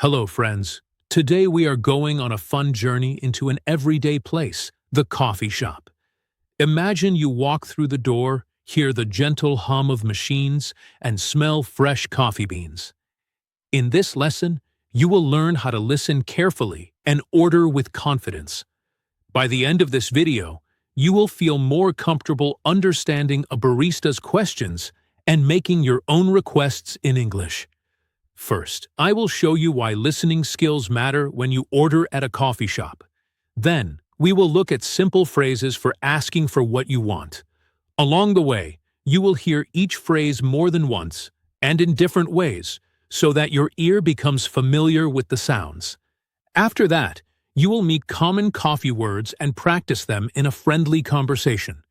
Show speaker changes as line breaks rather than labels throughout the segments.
Hello, friends. Today we are going on a fun journey into an everyday place, the coffee shop. Imagine you walk through the door, hear the gentle hum of machines, and smell fresh coffee beans. In this lesson, you will learn how to listen carefully and order with confidence. By the end of this video, you will feel more comfortable understanding a barista's questions and making your own requests in English. First, I will show you why listening skills matter when you order at a coffee shop. Then, we will look at simple phrases for asking for what you want. Along the way, you will hear each phrase more than once and in different ways so that your ear becomes familiar with the sounds. After that, you will meet common coffee words and practice them in a friendly conversation.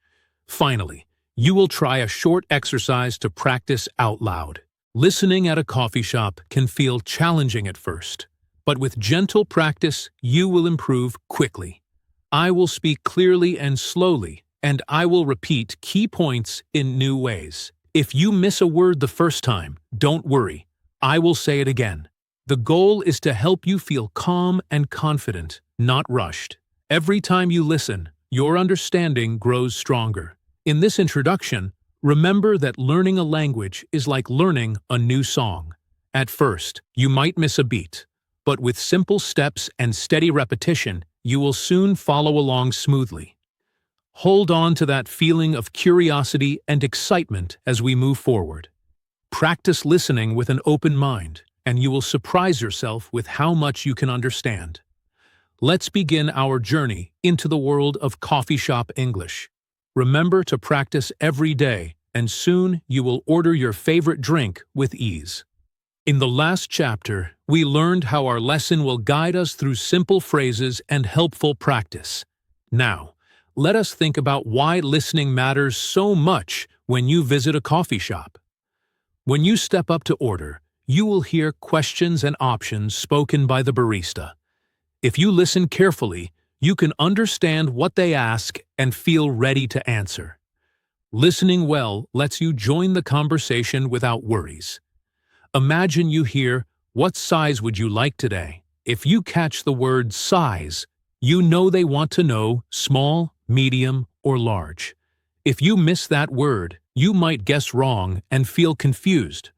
Finally, you will try a short exercise to practice out loud. Listening at a coffee shop can feel challenging at first, but with gentle practice, you will improve quickly. I will speak clearly and slowly, and I will repeat key points in new ways. If you miss a word the first time, don't worry. I will say it again. The goal is to help you feel calm and confident, not rushed. Every time you listen, your understanding grows stronger. In this introduction, remember that learning a language is like learning a new song. At first, you might miss a beat, but with simple steps and steady repetition, you will soon follow along smoothly. Hold on to that feeling of curiosity and excitement as we move forward. Practice listening with an open mind, and you will surprise yourself with how much you can understand. Let's begin our journey into the world of coffee shop English. Remember to practice every day, and soon you will order your favorite drink with ease. In the last chapter, we learned how our lesson will guide us through simple phrases and helpful practice. Now, let us think about why listening matters so much when you visit a coffee shop. When you step up to order, you will hear questions and options spoken by the barista. If you listen carefully, you can understand what they ask and feel ready to answer. Listening well lets you join the conversation without worries. Imagine you hear, "What size would you like today?" If you catch the word size, you know they want to know small, medium, or large. If you miss that word, you might guess wrong and feel confused.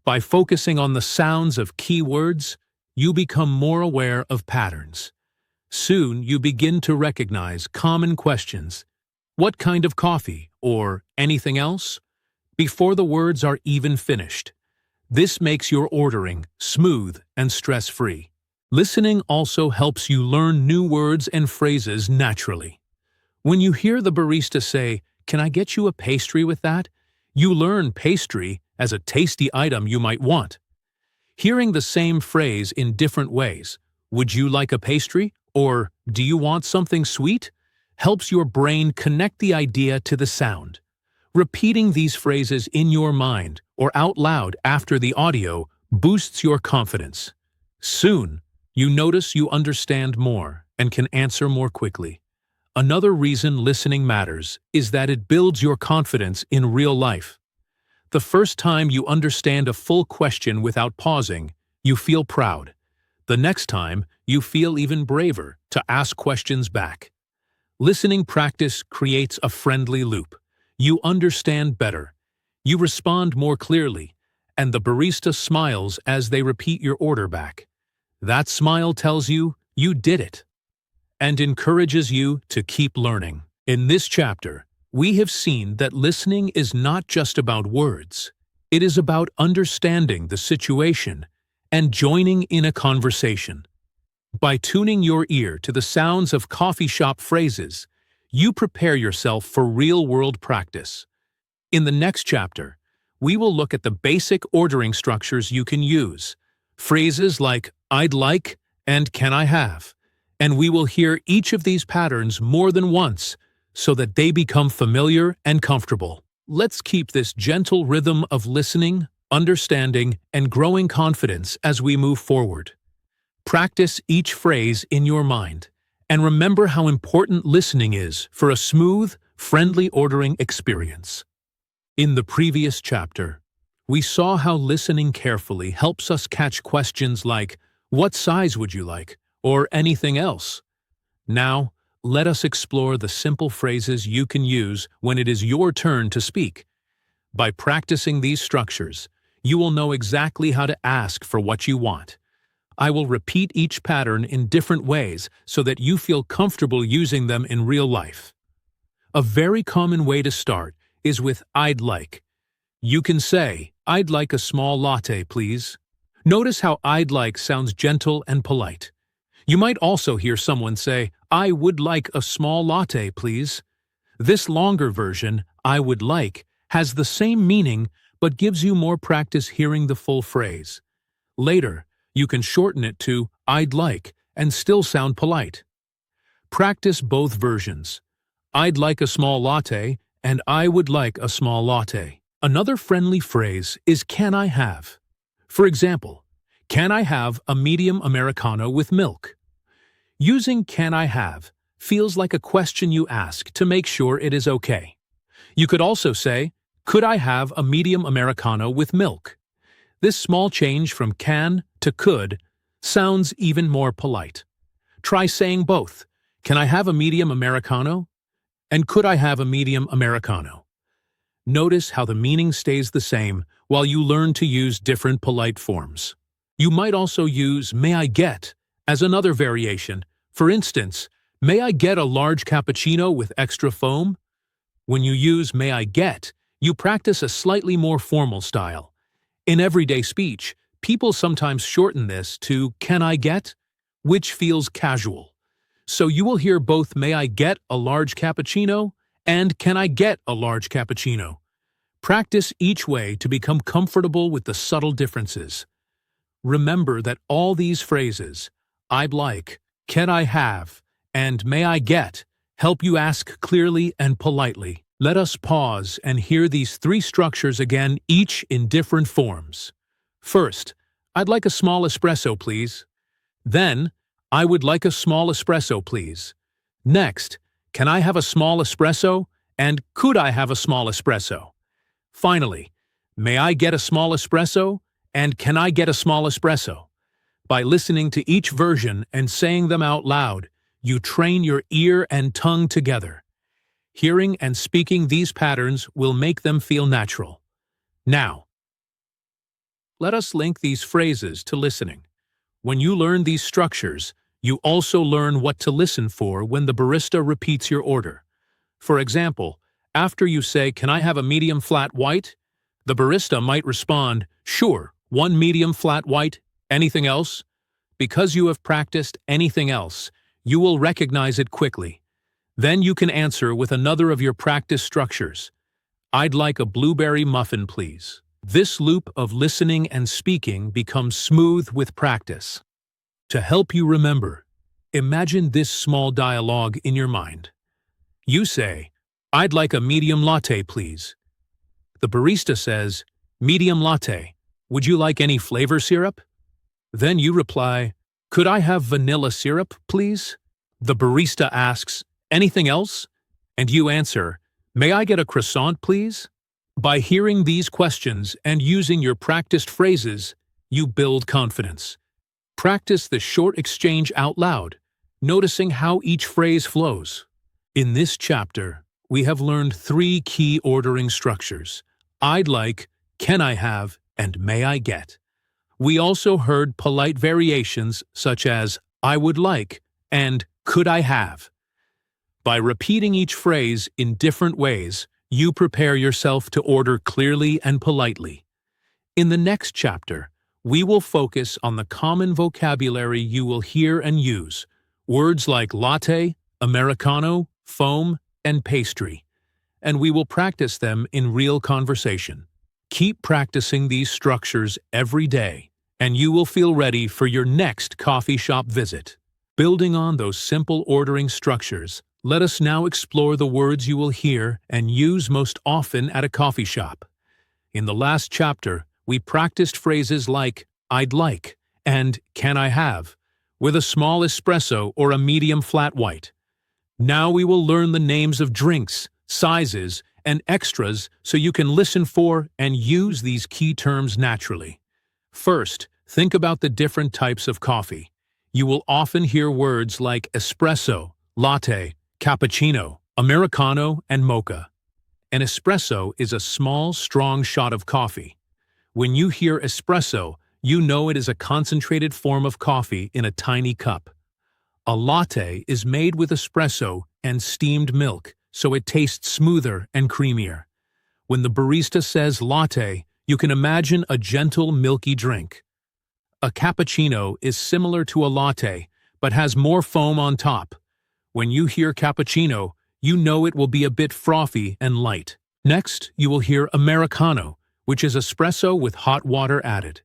By focusing on the sounds of key words, you become more aware of patterns. Soon you begin to recognize common questions. What kind of coffee? Or anything else? Before the words are even finished. This makes your ordering smooth and stress-free. Listening also helps you learn new words and phrases naturally. When you hear the barista say, "Can I get you a pastry with that?" you learn pastry as a tasty item you might want. Hearing the same phrase in different ways, "Would you like a pastry?" or "Do you want something sweet?" helps your brain connect the idea to the sound. Repeating these phrases in your mind or out loud after the audio boosts your confidence. Soon, you notice you understand more and can answer more quickly. Another reason listening matters is that it builds your confidence in real life. The first time you understand a full question without pausing, you feel proud. The next time, you feel even braver to ask questions back. Listening practice creates a friendly loop. You understand better. You respond more clearly, and the barista smiles as they repeat your order back. That smile tells you you did it and encourages you to keep learning. In this chapter, we have seen that listening is not just about words. It is about understanding the situation and joining in a conversation. By tuning your ear to the sounds of coffee shop phrases, you prepare yourself for real-world practice. In the next chapter, we will look at the basic ordering structures you can use, phrases like "I'd like" and "Can I have?" And we will hear each of these patterns more than once so that they become familiar and comfortable. Let's keep this gentle rhythm of listening, understanding, and growing confidence as we move forward. Practice each phrase in your mind, and remember how important listening is for a smooth, friendly ordering experience. In the previous chapter, we saw how listening carefully helps us catch questions like, What size would you like? Or anything else? Now, let us explore the simple phrases you can use when it is your turn to speak. By practicing these structures, you will know exactly how to ask for what you want. I will repeat each pattern in different ways so that you feel comfortable using them in real life. A very common way to start is with "I'd like." You can say, "I'd like a small latte, please." Notice how "I'd like" sounds gentle and polite. You might also hear someone say, "I would like a small latte, please." This longer version, "I would like," has the same meaning but gives you more practice hearing the full phrase. Later, you can shorten it to "I'd like" and still sound polite. Practice both versions. "I'd like a small latte" and "I would like a small latte." Another friendly phrase is "Can I have?" For example, "Can I have a medium Americano with milk?" Using "Can I have" feels like a question you ask to make sure it is okay. You could also say, "Could I have a medium Americano with milk?" This small change from "can" to "could" sounds even more polite. Try saying both, "Can I have a medium Americano?" and "Could I have a medium Americano?" Notice how the meaning stays the same while you learn to use different polite forms. You might also use "May I get?" as another variation. For instance, "May I get a large cappuccino with extra foam?" When you use "May I get?", you practice a slightly more formal style. In everyday speech, people sometimes shorten this to "Can I get?", which feels casual. So you will hear both "May I get a large cappuccino?" and "Can I get a large cappuccino?" Practice each way to become comfortable with the subtle differences. Remember that all these phrases, "I'd like," "Can I have?" and "May I get?" help you ask clearly and politely. Let us pause and hear these three structures again, each in different forms. First, "I'd like a small espresso, please." Then, "I would like a small espresso, please." Next, "Can I have a small espresso?" and "Could I have a small espresso?" Finally, "May I get a small espresso?" and "Can I get a small espresso?" By listening to each version and saying them out loud, you train your ear and tongue together. Hearing and speaking these patterns will make them feel natural. Now, let us link these phrases to listening. When you learn these structures, you also learn what to listen for when the barista repeats your order. For example, after you say, "Can I have a medium flat white?" the barista might respond, "Sure, one medium flat white. Anything else?" Because you have practiced "anything else," you will recognize it quickly. Then you can answer with another of your practice structures. "I'd like a blueberry muffin, please." This loop of listening and speaking becomes smooth with practice. To help you remember, imagine this small dialogue in your mind. You say, "I'd like a medium latte, please." The barista says, "Medium latte. Would you like any flavor syrup?" Then you reply, "Could I have vanilla syrup, please?" The barista asks, "Anything else?" And you answer, "May I get a croissant, please?" By hearing these questions and using your practiced phrases, you build confidence. Practice the short exchange out loud, noticing how each phrase flows. In this chapter, we have learned three key ordering structures: "I'd like," "Can I have?" and "May I get?" We also heard polite variations such as "I would like" and "Could I have?" By repeating each phrase in different ways, you prepare yourself to order clearly and politely. In the next chapter, we will focus on the common vocabulary you will hear and use, words like latte, Americano, foam, and pastry, and we will practice them in real conversation. Keep practicing these structures every day, and you will feel ready for your next coffee shop visit. Building on those simple ordering structures, let us now explore the words you will hear and use most often at a coffee shop. In the last chapter, we practiced phrases like "I'd like" and "Can I have?" with a small espresso or a medium flat white. Now we will learn the names of drinks, sizes, and extras so you can listen for and use these key terms naturally. First, Think about the different types of coffee. You will often hear words like espresso, latte, cappuccino, americano, and mocha. An espresso is a small, strong shot of coffee. When you hear espresso, you know it is a concentrated form of coffee in a tiny cup. A latte is made with espresso and steamed milk, so it tastes smoother and creamier. When the barista says latte, you can imagine a gentle, milky drink. A cappuccino is similar to a latte, but has more foam on top. When you hear cappuccino, you know it will be a bit frothy and light. Next, you will hear americano, which is espresso with hot water added.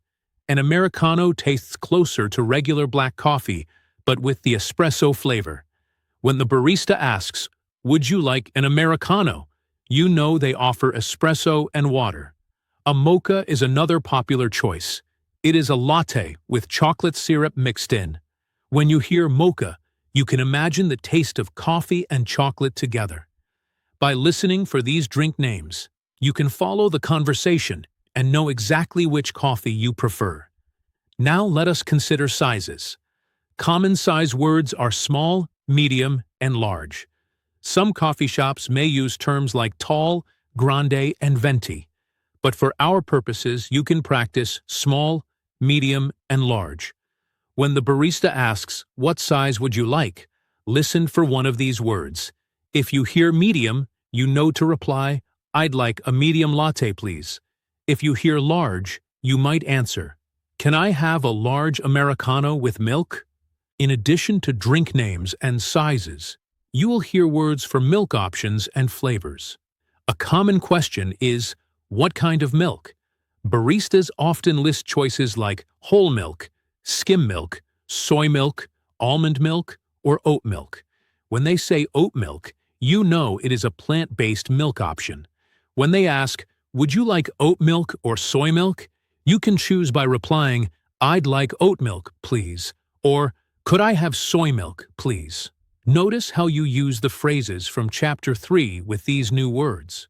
An americano tastes closer to regular black coffee, but with the espresso flavor. When the barista asks, "Would you like an americano?" you know they offer espresso and water. A mocha is another popular choice. It is a latte with chocolate syrup mixed in. When you hear mocha, you can imagine the taste of coffee and chocolate together. By listening for these drink names, you can follow the conversation and know exactly which coffee you prefer. Now let us consider sizes. Common size words are small, medium, and large. Some coffee shops may use terms like tall, grande, and venti, but for our purposes you can practice small, medium, and large. When the barista asks, "What size would you like?" listen for one of these words. If you hear medium, you know to reply, "I'd like a medium latte, please." If you hear large, you might answer, "Can I have a large Americano with milk?" In addition to drink names and sizes, you will hear words for milk options and flavors. A common question is, what kind of milk? Baristas often list choices like whole milk, skim milk, soy milk, almond milk, or oat milk. When they say oat milk, you know it is a plant-based milk option. When they ask, "Would you like oat milk or soy milk?" you can choose by replying, "I'd like oat milk, please," or "Could I have soy milk, please?" Notice how you use the phrases from Chapter 3 with these new words.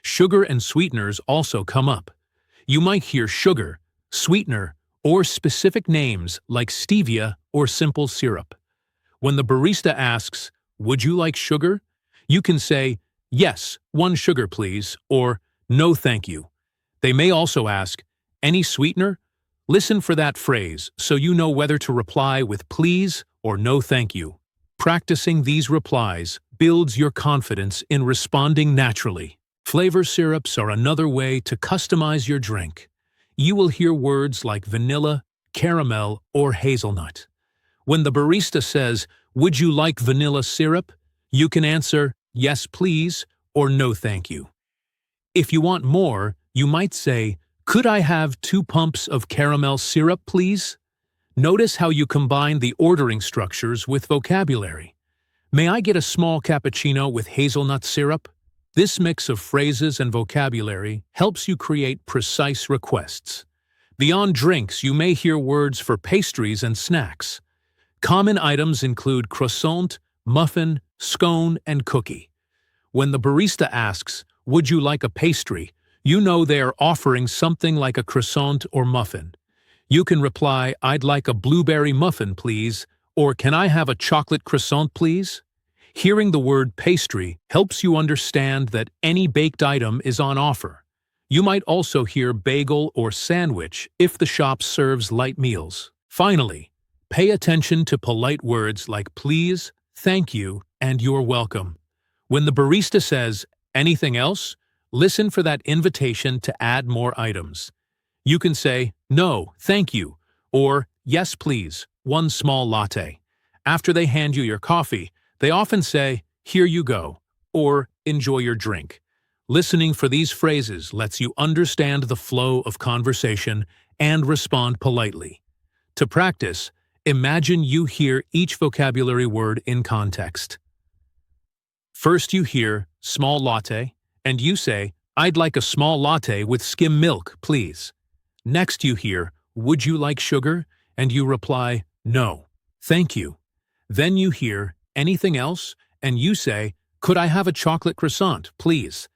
Sugar and sweeteners also come up. You might hear sugar, sweetener, or specific names like stevia or simple syrup. When the barista asks, "Would you like sugar?" you can say, "Yes, 1 sugar please," or "No thank you." They may also ask, "Any sweetener?" Listen for that phrase so you know whether to reply with "please" or "no thank you." Practicing these replies builds your confidence in responding naturally. Flavor syrups are another way to customize your drink. You will hear words like vanilla, caramel, or hazelnut. When the barista says, "Would you like vanilla syrup?" you can answer, "Yes, please," or "No, thank you." If you want more, you might say, "Could I have 2 pumps of caramel syrup, please?" Notice how you combine the ordering structures with vocabulary. "May I get a small cappuccino with hazelnut syrup?" This mix of phrases and vocabulary helps you create precise requests. Beyond drinks, you may hear words for pastries and snacks. Common items include croissant, muffin, scone, and cookie. When the barista asks, "Would you like a pastry?" you know they are offering something like a croissant or muffin. You can reply, "I'd like a blueberry muffin, please," or "Can I have a chocolate croissant, please?" Hearing the word pastry helps you understand that any baked item is on offer. You might also hear bagel or sandwich if the shop serves light meals. Finally, pay attention to polite words like please, thank you, and you're welcome. When the barista says, "Anything else?" listen for that invitation to add more items. You can say, "No, thank you," or "Yes, please, 1 small latte." After they hand you your coffee, they often say, "Here you go," or "Enjoy your drink." Listening for these phrases lets you understand the flow of conversation and respond politely. To practice, imagine you hear each vocabulary word in context. First you hear small latte, and you say, "I'd like a small latte with skim milk, please." Next you hear, "Would you like sugar?" and you reply, "No, thank you." Then you hear, "Anything else?" and you say, "Could I have a chocolate croissant, please?"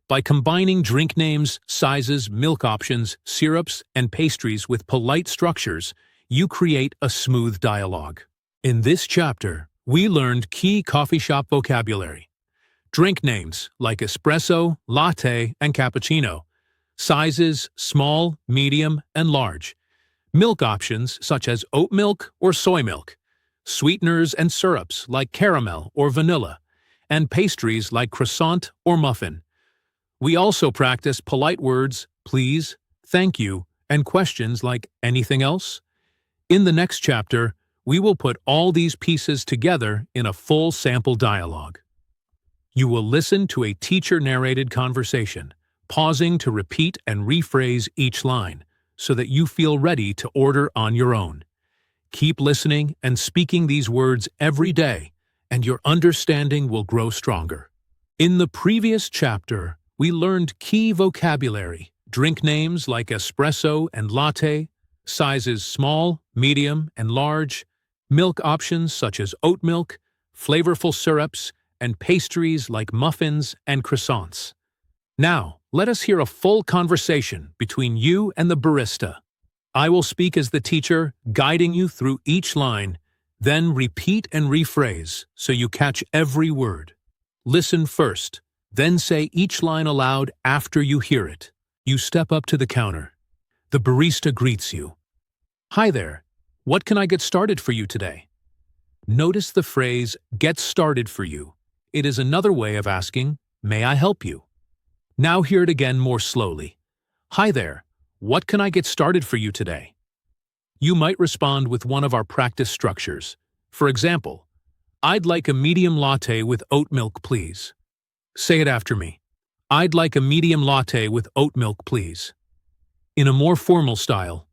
By combining drink names, sizes, milk options, syrups, and pastries with polite structures, you create a smooth dialogue. In this chapter, we learned key coffee shop vocabulary. Drink names like espresso, latte, and cappuccino. Sizes small, medium, and large. Milk options such as oat milk or soy milk. Sweeteners and syrups like caramel or vanilla. And pastries like croissant or muffin. We also practice polite words, please, thank you, and questions like anything else? In the next chapter, we will put all these pieces together in a full sample dialogue. You will listen to a teacher-narrated conversation, pausing to repeat and rephrase each line, so that you feel ready to order on your own. Keep listening and speaking these words every day, and your understanding will grow stronger. In the previous chapter, we learned key vocabulary, drink names like espresso and latte, sizes small, medium, and large, milk options such as oat milk, flavorful syrups, and pastries like muffins and croissants. Now, let us hear a full conversation between you and the barista. I will speak as the teacher, guiding you through each line, then repeat and rephrase so you catch every word. Listen first. Then say each line aloud after you hear it. You step up to the counter. The barista greets you. Hi there. What can I get started for you today? Notice the phrase, get started for you. It is another way of asking, may I help you? Now hear it again more slowly. Hi there. What can I get started for you today? You might respond with one of our practice structures. For example, I'd like a medium latte with oat milk, please. Say it after me. I'd like a medium latte with oat milk, please. In a more formal style,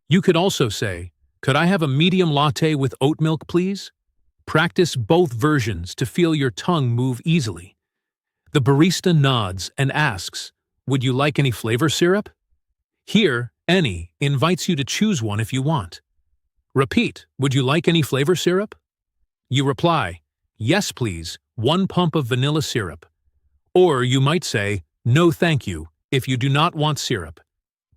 you could also say, could I have a medium latte with oat milk, please? Practice both versions to feel your tongue move easily. The barista nods and asks, would you like any flavor syrup? Here, any invites you to choose one if you want. Repeat, would you like any flavor syrup? You reply, yes please, 1 pump of vanilla syrup. Or you might say, no thank you, if you do not want syrup.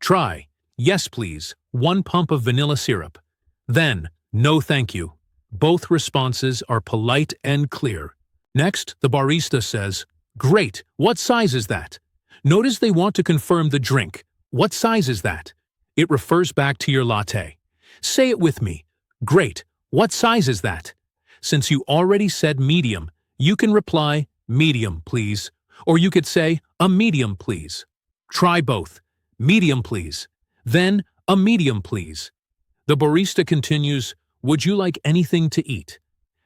Try, yes please, 1 pump of vanilla syrup. Then, no thank you. Both responses are polite and clear. Next, the barista says, great, what size is that? Notice they want to confirm the drink. What size is that? It refers back to your latte. Say it with me. Great, what size is that? Since you already said medium, you can reply, medium please. Or you could say, a medium please. Try both. Medium please. Then, a medium please. The barista continues, would you like anything to eat?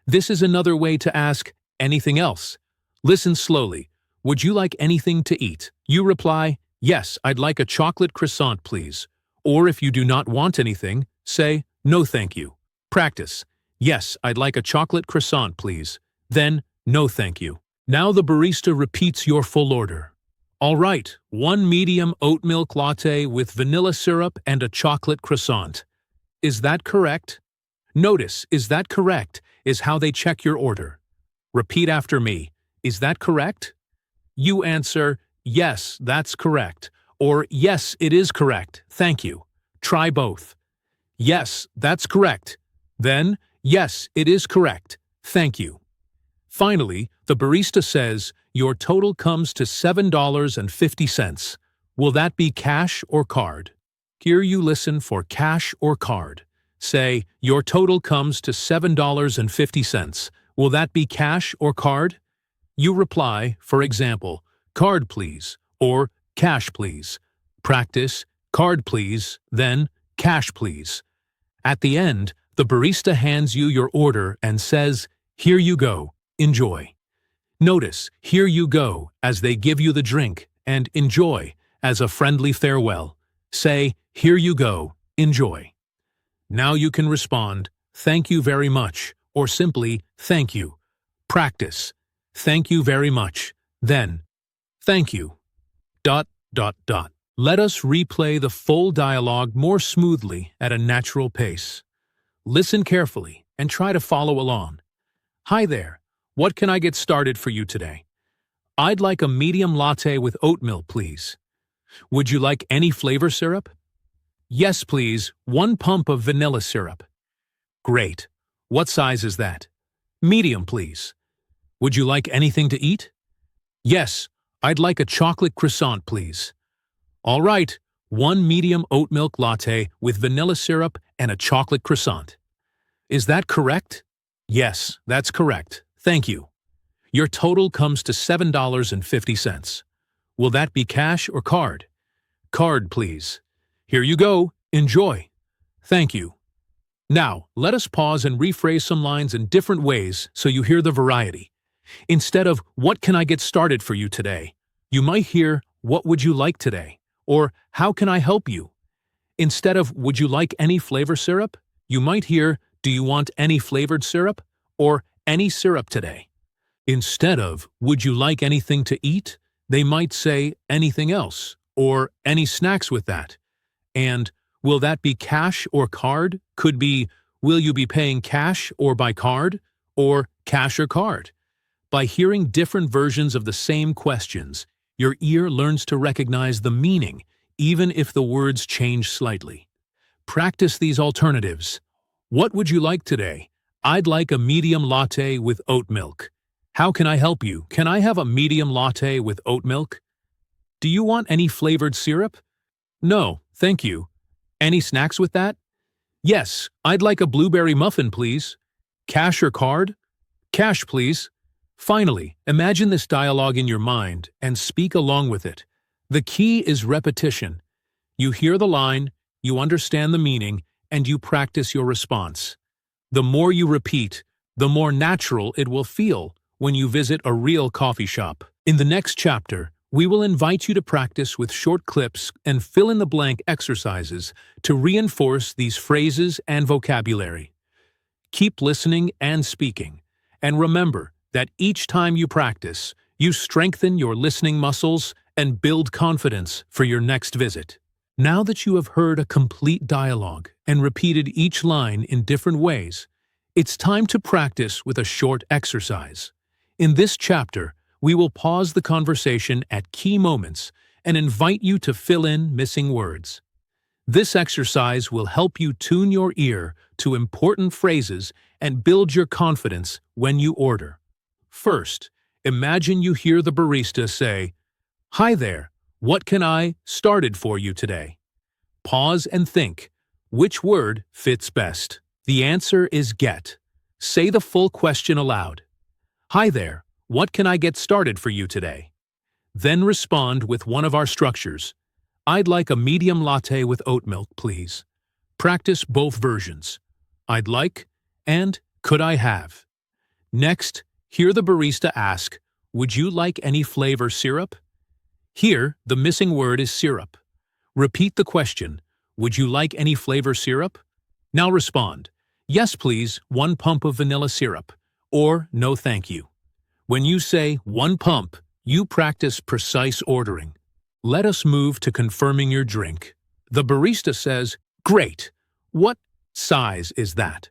This is another way to ask, anything else? Listen slowly. Would you like anything to eat? You reply, yes, I'd like a chocolate croissant, please. Or if you do not want anything, say, no thank you. Practice. Yes, I'd like a chocolate croissant, please. Then, no thank you. Now the barista repeats your full order. All right, 1 medium oat milk latte with vanilla syrup and a chocolate croissant. Is that correct? Notice, is that correct, is how they check your order. Repeat after me. Is that correct? You answer, yes, that's correct. Or, yes, it is correct, thank you. Try both. Yes, that's correct. Then, yes, it is correct, thank you. Finally, the barista says, your total comes to $7.50. Will that be cash or card? Here you listen for cash or card. Say, your total comes to $7.50. Will that be cash or card? You reply, for example, card please, or cash please. Practice, card please, then cash please. At the end, the barista hands you your order and says, here you go. Enjoy. Notice, here you go, as they give you the drink, and enjoy, as a friendly farewell. Say, here you go, enjoy. Now you can respond, thank you very much, or simply, thank you. Practice. Thank you very much. Then, thank you. ... Let us replay the full dialogue more smoothly at a natural pace. Listen carefully and try to follow along. Hi there. What can I get started for you today? I'd like a medium latte with oat milk, please. Would you like any flavor syrup? Yes, please, 1 pump of vanilla syrup. Great. What size is that? Medium, please. Would you like anything to eat? Yes, I'd like a chocolate croissant, please. All right, 1 medium oat milk latte with vanilla syrup and a chocolate croissant. Is that correct? Yes, that's correct. Thank you. Your total comes to $7.50. Will that be cash or card? Card, please. Here you go. Enjoy. Thank you. Now, let us pause and rephrase some lines in different ways so you hear the variety. Instead of, "What can I get started for you today?" you might hear, "What would you like today?" or "How can I help you?" Instead of, "Would you like any flavor syrup?" you might hear, "Do you want any flavored syrup?" or "Any syrup today?" Instead of, "Would you like anything to eat?" they might say, "Anything else?" or "Any snacks with that?" And "Will that be cash or card?" could be, "Will you be paying cash or by card?" or "Cash or card?" By hearing different versions of the same questions, your ear learns to recognize the meaning, even if the words change slightly. Practice these alternatives. What would you like today? I'd like a medium latte with oat milk. How can I help you? Can I have a medium latte with oat milk? Do you want any flavored syrup? No, thank you. Any snacks with that? Yes, I'd like a blueberry muffin, please. Cash or card? Cash, please. Finally, imagine this dialogue in your mind and speak along with it. The key is repetition. You hear the line, you understand the meaning, and you practice your response. The more you repeat, the more natural it will feel when you visit a real coffee shop. In the next chapter, we will invite you to practice with short clips and fill-in-the-blank exercises to reinforce these phrases and vocabulary. Keep listening and speaking, and remember that each time you practice, you strengthen your listening muscles and build confidence for your next visit. Now that you have heard a complete dialogue and repeated each line in different ways, it's time to practice with a short exercise. In this chapter, we will pause the conversation at key moments and invite you to fill in missing words. This exercise will help you tune your ear to important phrases and build your confidence when you order. First, imagine you hear the barista say, "Hi there, what can I started for you today?" Pause and think, which word fits best? The answer is get. Say the full question aloud. "Hi there, what can I get started for you today?" Then respond with one of our structures. "I'd like a medium latte with oat milk, please." Practice both versions. "I'd like" and "could I have." Next, hear the barista ask, "Would you like any flavor syrup?" Here, the missing word is syrup. Repeat the question, "Would you like any flavor syrup?" Now respond, "Yes, please, 1 pump of vanilla syrup," or "No, thank you." When you say 1 pump, you practice precise ordering. Let us move to confirming your drink. The barista says, "Great. What size is that?"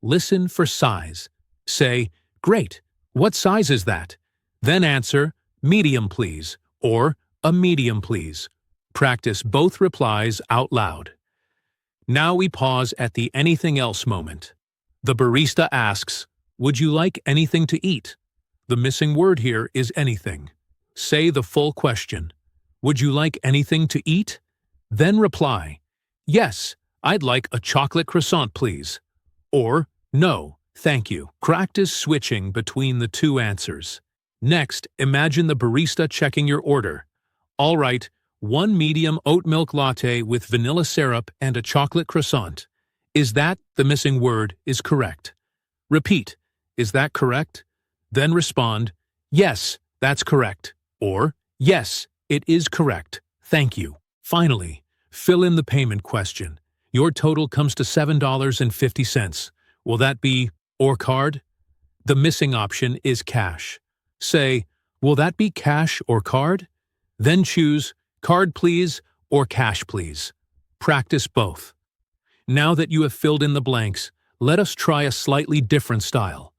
Listen for size. Say, "Great. What size is that?" Then answer, "Medium, please," or "A medium, please." Practice both replies out loud. Now we pause at the anything else moment. The barista asks, "Would you like anything to eat?" The missing word here is anything. Say the full question. "Would you like anything to eat?" Then reply, "Yes, I'd like a chocolate croissant, please." Or, "No, thank you." Practice switching between the two answers. Next, imagine the barista checking your order. All right, 1 medium oat milk latte with vanilla syrup and a chocolate croissant. Is that the missing word is correct? Repeat, "Is that correct?" Then respond, "Yes, that's correct," or "Yes, it is correct. Thank you." Finally, fill in the payment question. Your total comes to $7.50. Will that be or card? The missing option is cash. Say, "Will that be cash or card?" Then choose card please or cash please. Practice both. Now that you have filled in the blanks, let us try a slightly different style.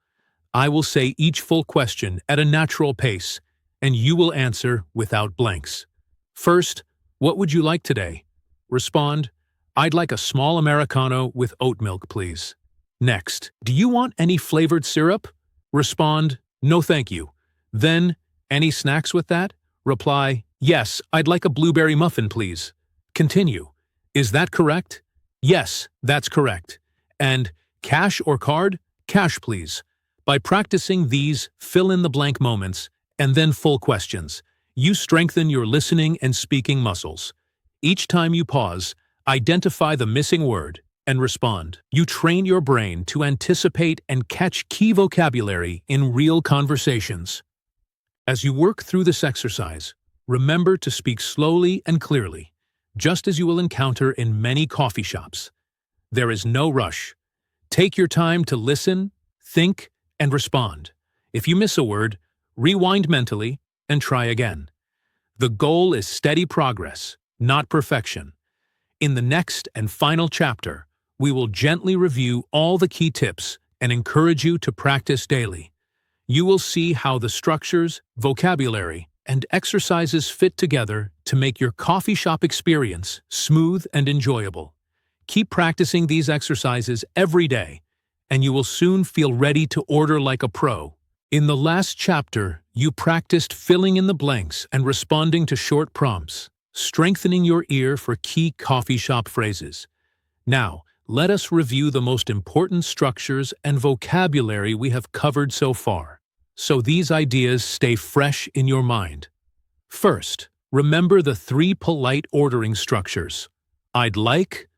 I will say each full question at a natural pace, and you will answer without blanks. First, what would you like today? Respond, I'd like a small Americano with oat milk, please. Next, do you want any flavored syrup? Respond, no thank you. Then, any snacks with that? Reply, yes, I'd like a blueberry muffin, please. Continue. Is that correct? Yes, that's correct. And cash or card? Cash, please. By practicing these fill-in-the-blank moments and then full questions, you strengthen your listening and speaking muscles. Each time you pause, identify the missing word and respond. You train your brain to anticipate and catch key vocabulary in real conversations. As you work through this exercise, remember to speak slowly and clearly, just as you will encounter in many coffee shops. There is no rush. Take your time to listen, think, and respond. If you miss a word, rewind mentally and try again. The goal is steady progress, not perfection. In the next and final chapter, we will gently review all the key tips and encourage you to practice daily. You will see how the structures, vocabulary, and exercises fit together to make your coffee shop experience smooth and enjoyable. Keep practicing these exercises every day, and you will soon feel ready to order like a pro. In the last chapter, you practiced filling in the blanks and responding to short prompts, strengthening your ear for key coffee shop phrases. Now, let us review the most important structures and vocabulary we have covered so far, so these ideas stay fresh in your mind. First, remember the 3 polite ordering structures: I'd like,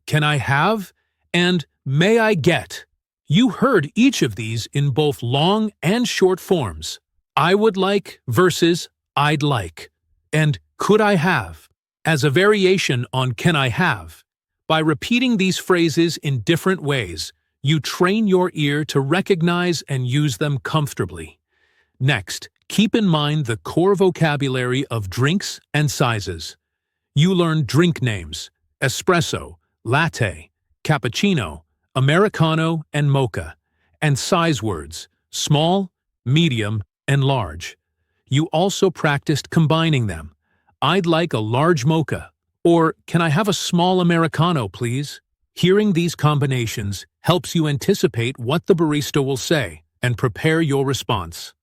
can I have, and may I get. You heard each of these in both long and short forms. I would like versus I'd like, and could I have, as a variation on can I have. By repeating these phrases in different ways, you train your ear to recognize and use them comfortably. Next, keep in mind the core vocabulary of drinks and sizes. You learn drink names: espresso, latte, cappuccino, Americano, and mocha, and size words: small, medium, and large. You also practiced combining them. I'd like a large mocha, or can I have a small Americano, please? Hearing these combinations helps you anticipate what the barista will say and prepare your response.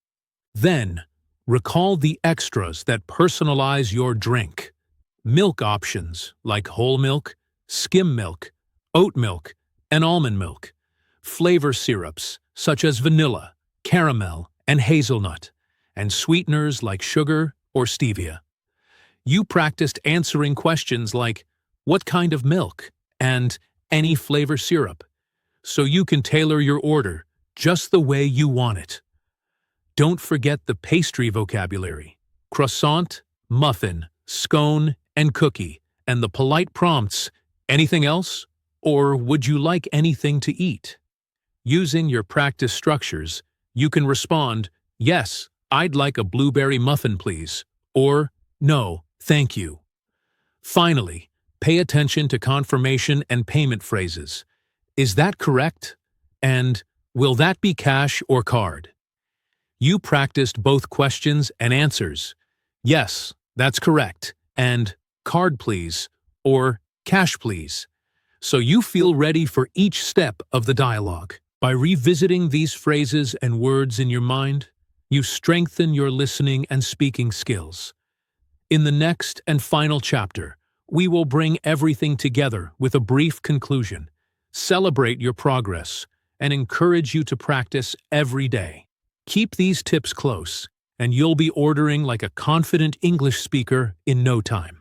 Then, recall the extras that personalize your drink. Milk options like whole milk, skim milk, oat milk, and almond milk. Flavor syrups such as vanilla, caramel, and hazelnut, and sweeteners like sugar or stevia. You practiced answering questions like, what kind of milk, and any flavor syrup, so you can tailor your order just the way you want it. Don't forget the pastry vocabulary: croissant, muffin, scone, and cookie, and the polite prompts: anything else? Or would you like anything to eat? Using your practice structures, you can respond, yes, I'd like a blueberry muffin, please, or no, thank you. Finally, pay attention to confirmation and payment phrases. Is that correct? And will that be cash or card? You practiced both questions and answers. Yes, that's correct, and card please, or cash please. So you feel ready for each step of the dialogue. By revisiting these phrases and words in your mind, you strengthen your listening and speaking skills. In the next and final chapter, we will bring everything together with a brief conclusion, celebrate your progress, and encourage you to practice every day. Keep these tips close, and you'll be ordering like a confident English speaker in no time.